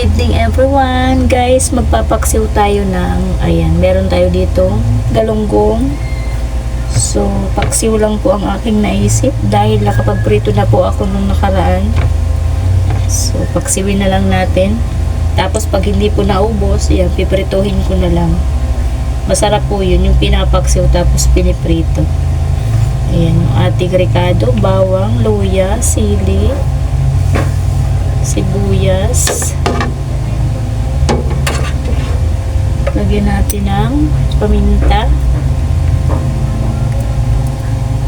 evening everyone. Guys, magpapaksiw tayo ng, ayan, meron tayo dito galunggong. So, paksiw lang po ang aking naisip dahil nakapagprito na po ako nung nakaraan. So, paksiwin na lang natin. Tapos, pag hindi po naubos, ayan, piprituhin ko na lang. Masarap po yun, yung pinapaksiw tapos piniprito. Ayan, yung ating ricado, bawang, luya, sili, sibuyas. Lagyan natin ng paminta.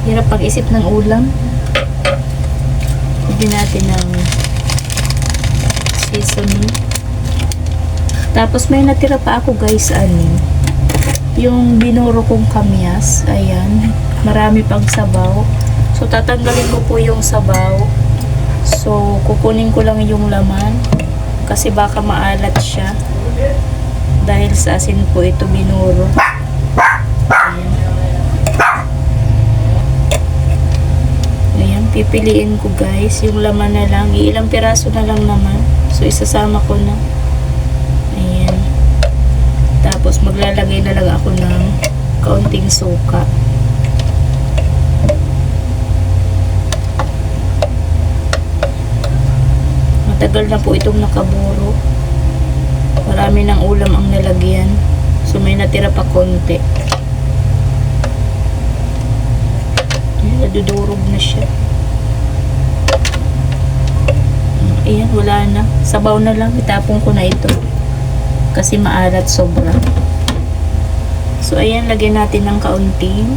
Hirap pag-isip ng ulam. Lagyan natin ng seasoning. Tapos may natira pa ako guys, yung binuro kong kamyas. Ayan, marami pang sabaw. So tatanggalin ko po yung sabaw. So, kukunin ko lang yung laman kasi baka maalat siya dahil sa asin po ito binuro. Ayan. Ayan, pipiliin ko guys yung laman na lang. Ilang piraso na lang naman. So, isasama ko na. Ayan. Tapos, maglalagay na lang ako ng kaunting suka. Matagal na po itong nakaburo. Marami ng ulam ang nalagyan. So may natira pa konti. Ayan, nadudurog na siya. Ayan, wala na. Sabaw na lang. Itapon ko na ito. Kasi maalat sobra. So ayan, lagyan natin ng kaunting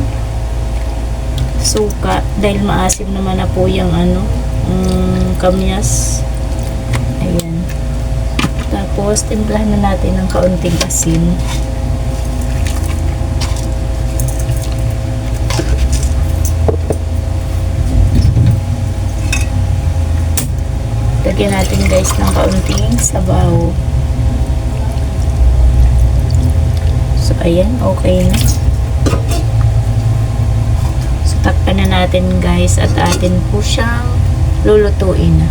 suka. Dahil maasim naman na po yung kamyas. Ayan. Tapos, timplahan na natin ng kaunting asin. Lagyan natin guys ng kaunting sabaw. So, ayan. Okay na. So, takpan na natin guys at atin po siyang lulutuin na.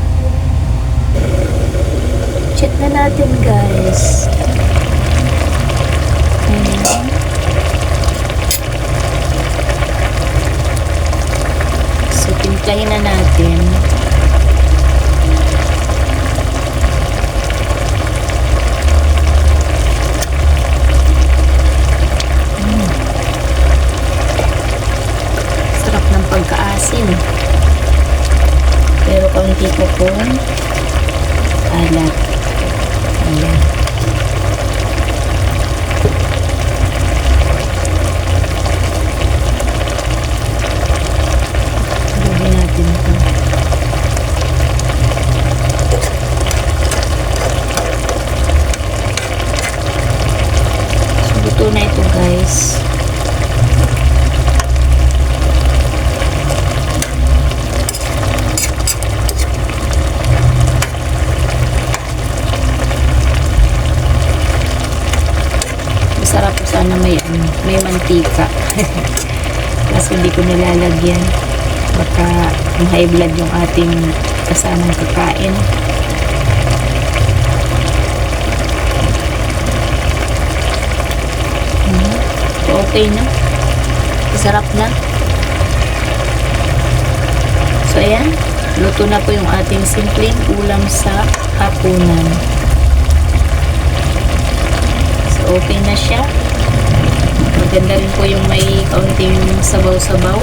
Check na natin guys. Ayan. So, timplahin na natin. Sarap ng pagkaasin. Pero kaunti ko po alat. Ayan. Lagyan natin ito. So, luto na ito guys. Sarap po sana may mantika. Kasi hindi ko nilalagyan. Baka high blood yung ating kasamang kakain. So, okay na. Sarap na. So, ayan. Luto na po yung ating simpleng ulam sa hapunan. Okay na siya. Maganda rin po yung may kaunting sabaw-sabaw.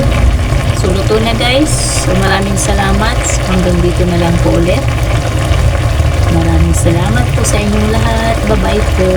So, luto na guys. So, maraming salamat. Hanggang dito na lang po ulit. Maraming salamat po sa inyong lahat. Bye-bye po.